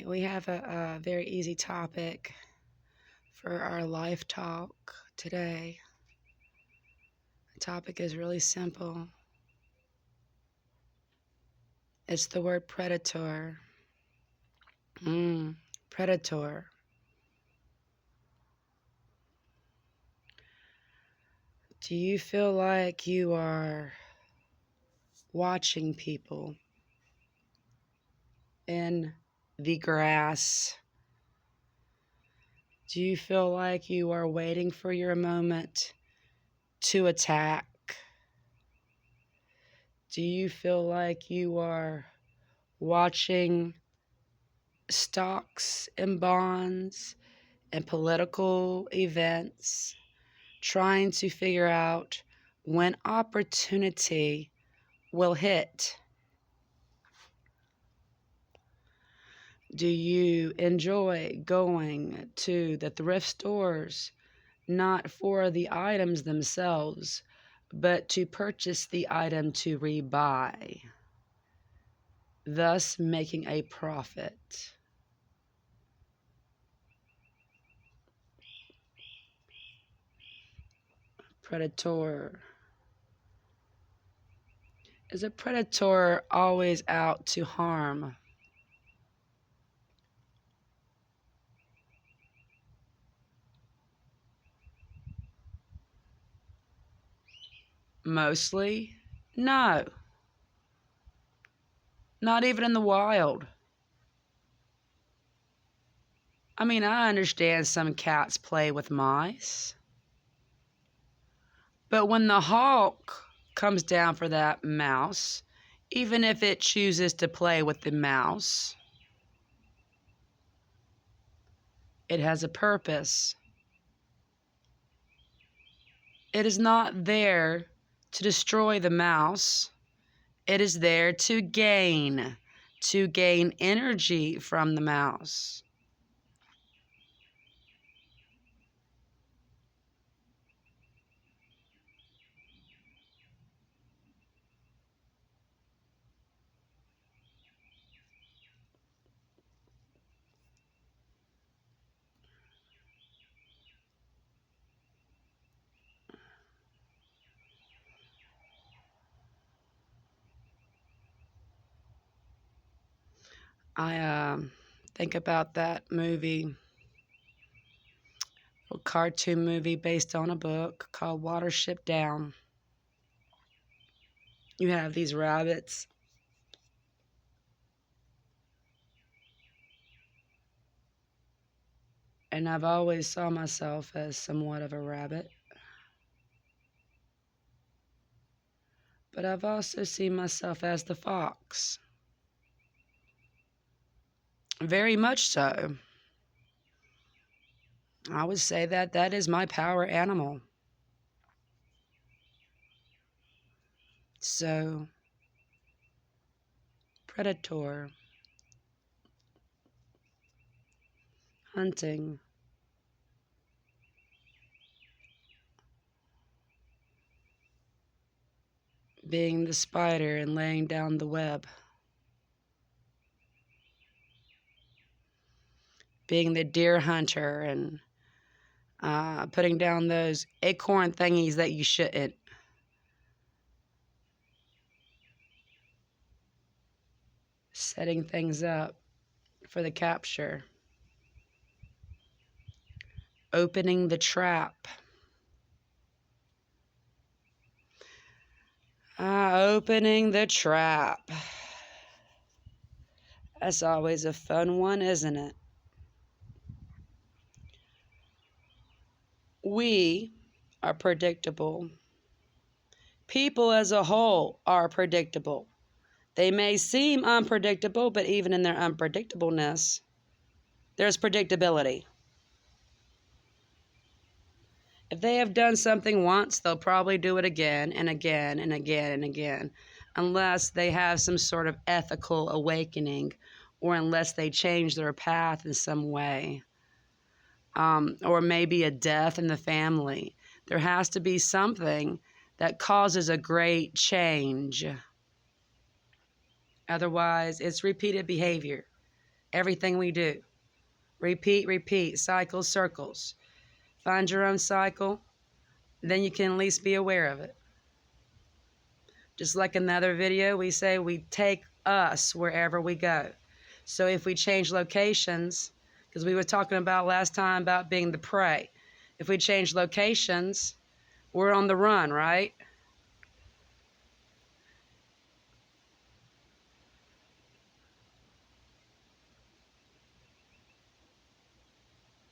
right, we have a very easy topic for our life talk today. The topic is really simple. It's the word predator. Predator. Do you feel like you are watching people in the grass? Do you feel like you are waiting for your moment to attack? Do you feel like you are watching stocks and bonds and political events, trying to figure out when opportunity will hit? Do you enjoy going to the thrift stores, not for the items themselves, but to purchase the item to rebuy, thus making a profit? Predator. Is a predator always out to harm? Mostly, no. Not even in the wild. I mean, I understand some cats play with mice. But when the hawk comes down for that mouse, even if it chooses to play with the mouse, it has a purpose. It is not there to destroy the mouse. It is there to gain energy from the mouse. I think about that movie, a cartoon movie based on a book called Watership Down. You have these rabbits, and I've always saw myself as somewhat of a rabbit, but I've also seen myself as the fox. Very much so. I would say that that is my power animal. So, predator, hunting, being the spider and laying down the web, being the deer hunter and putting down those acorn thingies that you shouldn't. Setting things up for the capture. Opening the trap. Opening the trap. That's always a fun one, isn't it? We are predictable. People as a whole are predictable. They may seem unpredictable, but even in their unpredictableness, there's predictability. If they have done something once, they'll probably do it again and again and again and again, unless they have some sort of ethical awakening or unless they change their path in some way. Or maybe a death in the family. There has to be something that causes a great change. Otherwise, it's repeated behavior. everything we do. Repeat, repeat, cycles, circles. Find your own cycle, then you can at least be aware of it. Just like another video, we say we take us wherever we go. So if we change locations, because we were talking about last time about being the prey, if we change locations, we're on the run, right?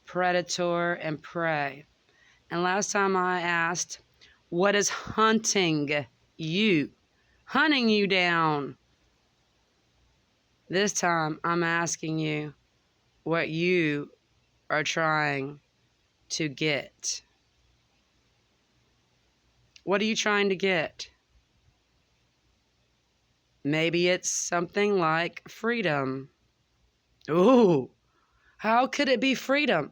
Predator and prey. And last time I asked, what is hunting you? Hunting you down. This time I'm asking you what you are trying to get. What are you trying to get? Maybe it's something like freedom. Ooh, how could it be freedom?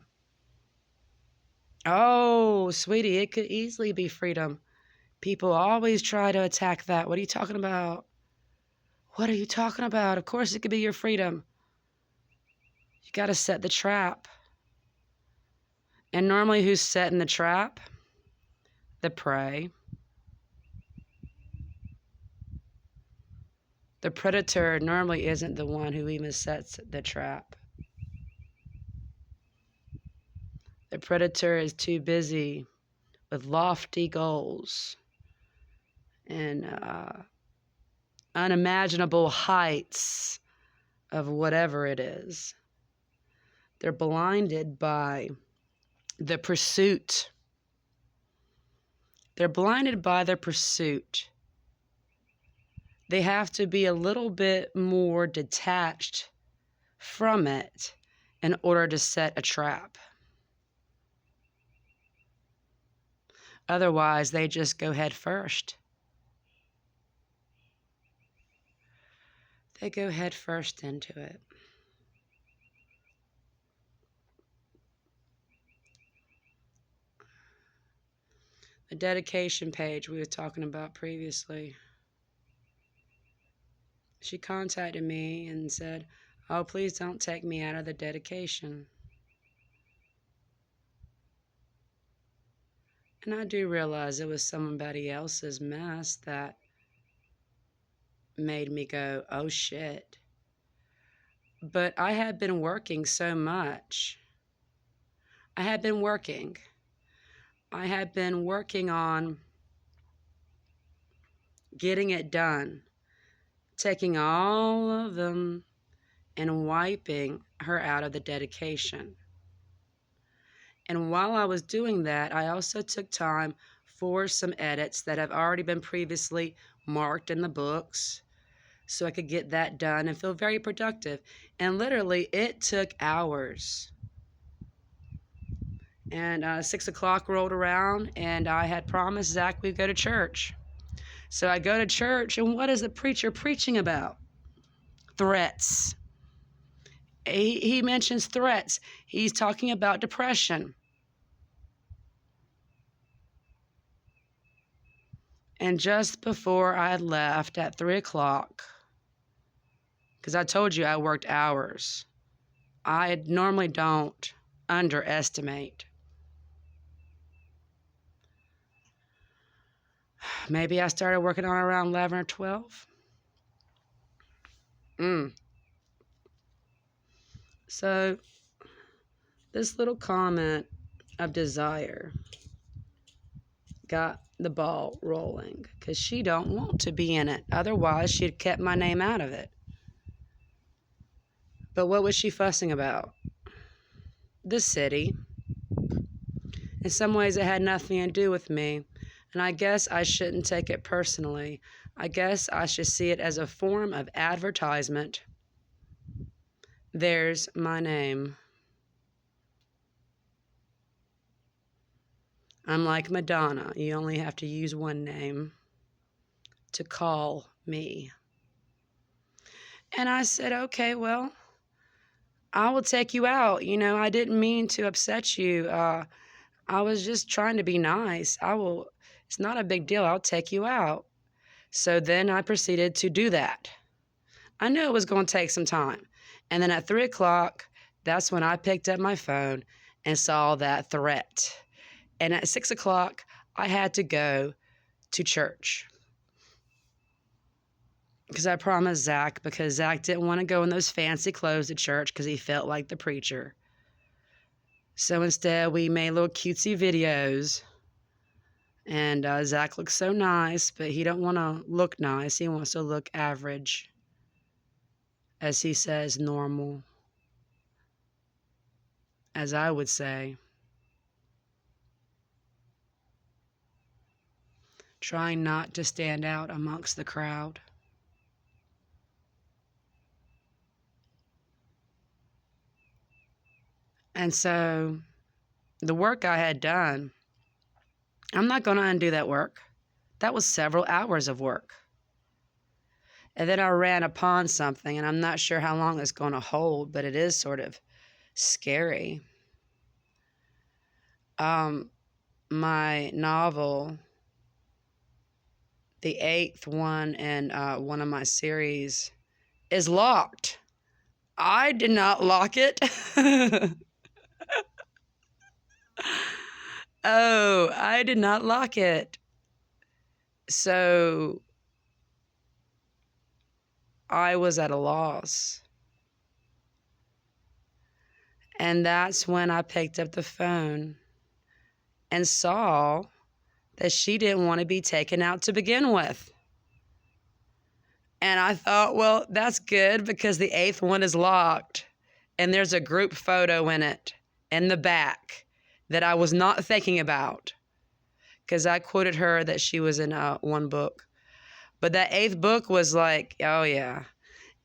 Oh, sweetie, it could easily be freedom. People always try to attack that. What are you talking about? What are you talking about? Of course it could be your freedom. You got to set the trap. And normally who's setting the trap? The prey. The predator normally isn't the one who even sets the trap. The predator is too busy with lofty goals and unimaginable heights of whatever it is. They're blinded by the pursuit. They're blinded by their pursuit. They have to be a little bit more detached from it in order to set a trap. Otherwise, they just go head first. They go head first into it. The dedication page we were talking about previously. She contacted me and said, oh, please don't take me out of the dedication. And I do realize it was somebody else's mess that made me go, oh shit. But I had been working so much. I had been working on getting it done, taking all of them and wiping her out of the dedication. And while I was doing that, I also took time for some edits that have already been previously marked in the books so I could get that done and feel very productive. And literally, it took hours. And 6 o'clock rolled around, and I had promised Zach we'd go to church. So I go to church, and what is the preacher preaching about? Threats. He mentions threats. He's talking about depression. And just before I left at 3 o'clock, because I told you I worked hours, I normally don't underestimate. Maybe I started working on around 11 or 12. So this little comment of Desire got the ball rolling because she don't want to be in it. Otherwise, she'd kept my name out of it. But what was she fussing about? The city. In some ways, it had nothing to do with me. And I guess I shouldn't take it personally. I guess I should see it as a form of advertisement. There's my name. I'm like Madonna. You only have to use one name to call me. And I said, okay, well, I will take you out. You know, I didn't mean to upset you. I was just trying to be nice. It's not a big deal. I'll take you out. So then I proceeded to do that. I knew it was going to take some time. And then at 3 o'clock, that's when I picked up my phone and saw that threat. And at 6 o'clock, I had to go to church. Because I promised Zach, because Zach didn't want to go in those fancy clothes to church because he felt like the preacher. So instead, we made little cutesy videos. And Zach looks so nice, but he don't want to look nice. He wants to look average. As he says, normal. As I would say. Trying not to stand out amongst the crowd. And so the work I had done, I'm not going to undo that work. That was several hours of work. And then I ran upon something, and I'm not sure how long it's going to hold, but it is sort of scary. My novel, the 8th one in one of my series, is locked. I did not lock it. Oh, I did not lock it. So I was at a loss. And that's when I picked up the phone and saw that she didn't want to be taken out to begin with. And I thought, well, that's good because the 8th one is locked. And there's a group photo in it, in the back, that I was not thinking about. Because I quoted her that she was in one book. But that 8th book was like, oh yeah.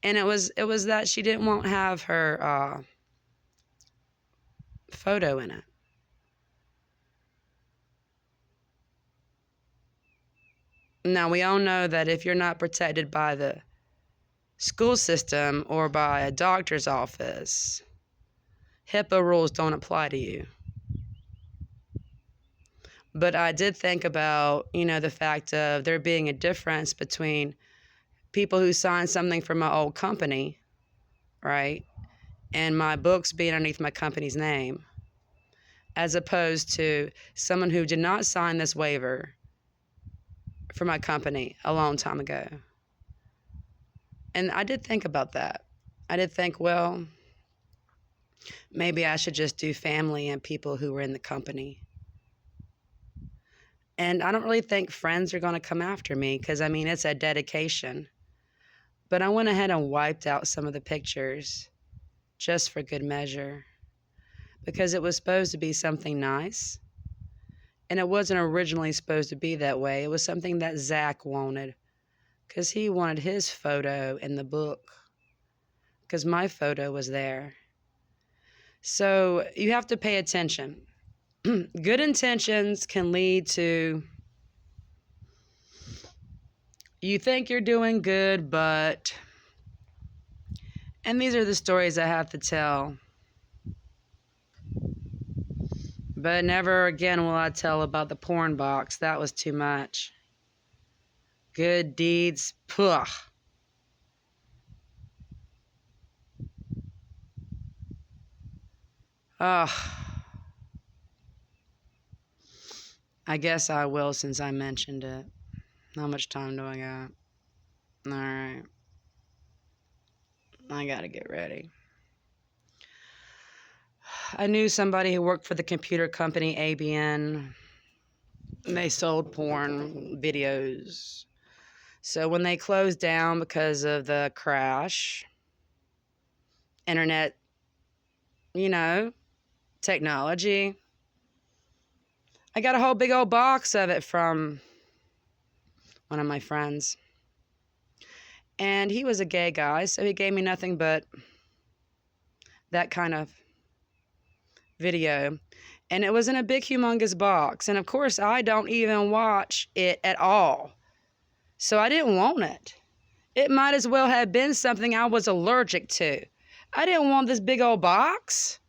And it was that she didn't want to have her photo in it. Now, we all know that if you're not protected by the school system or by a doctor's office, HIPAA rules don't apply to you. But I did think about, the fact of there being a difference between people who sign something for my old company, right, and my books being underneath my company's name, as opposed to someone who did not sign this waiver for my company a long time ago. And I did think about that. I did think, well, maybe I should just do family and people who were in the company. And I don't really think friends are going to come after me because, it's a dedication. But I went ahead and wiped out some of the pictures just for good measure because it was supposed to be something nice. And it wasn't originally supposed to be that way. It was something that Zach wanted because he wanted his photo in the book because my photo was there. So you have to pay attention. Good intentions can lead to you think you're doing good, but... And these are the stories I have to tell. But never again will I tell about the porn box. That was too much. Good deeds, puh. Ugh. I guess I will since I mentioned it. How much time do I got? Alright. I gotta get ready. I knew somebody who worked for the computer company ABN. They sold porn videos. So when they closed down because of the crash, internet, technology, I got a whole big old box of it from one of my friends. And he was a gay guy, so he gave me nothing but that kind of video. And it was in a big, humongous box. And of course, I don't even watch it at all. So I didn't want it. It might as well have been something I was allergic to. I didn't want this big old box.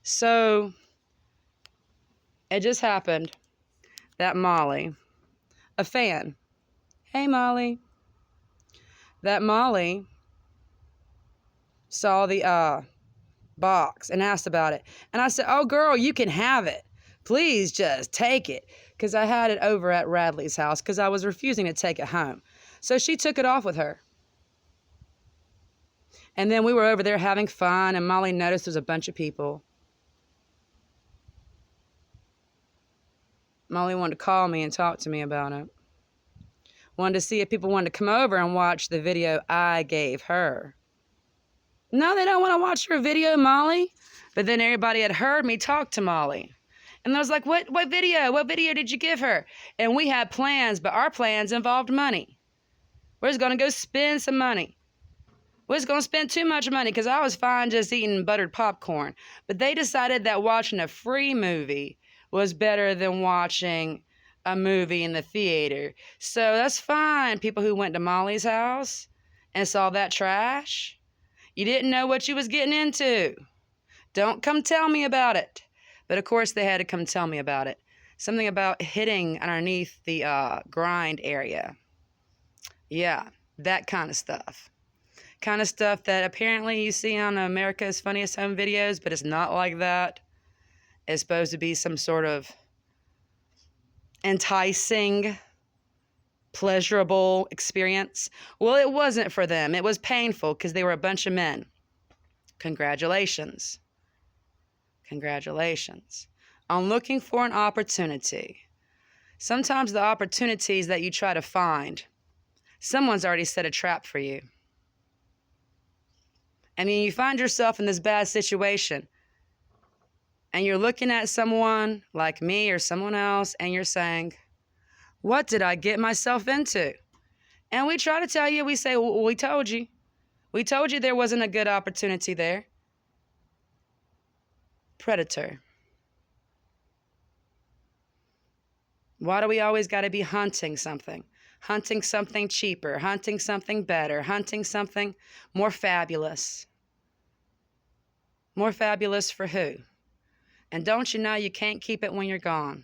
So it just happened that Molly, a fan, hey Molly, that Molly saw the box and asked about it. And I said, oh, girl, you can have it. Please just take it. Because I had it over at Radley's house because I was refusing to take it home. So she took it off with her. And then we were over there having fun, and Molly noticed there was a bunch of people. Molly wanted to call me and talk to me about it. Wanted to see if people wanted to come over and watch the video I gave her. No, they don't want to watch your video, Molly. But then everybody had heard me talk to Molly. And I was like, what video? What video did you give her? And we had plans, but our plans involved money. We're just going to go spend some money. We're just going to spend too much money because I was fine just eating buttered popcorn. But they decided that watching a free movie was better than watching a movie in the theater. So that's fine, people who went to Molly's house and saw that trash. You didn't know what you was getting into. Don't come tell me about it. But of course they had to come tell me about it. Something about hitting underneath the grind area. Yeah, that kind of stuff. Kind of stuff that apparently you see on America's Funniest Home Videos, but it's not like that. It's supposed to be some sort of enticing, pleasurable experience. Well, it wasn't for them. It was painful because they were a bunch of men. Congratulations. Congratulations on looking for an opportunity. Sometimes the opportunities that you try to find, someone's already set a trap for you. I mean, you find yourself in this bad situation and you're looking at someone like me or someone else and you're saying, what did I get myself into? And we try to tell you, we say, well, we told you. We told you there wasn't a good opportunity there. Predator. Why do we always got to be hunting something? Hunting something cheaper, hunting something better, hunting something more fabulous. More fabulous for who? And don't you know you can't keep it when you're gone?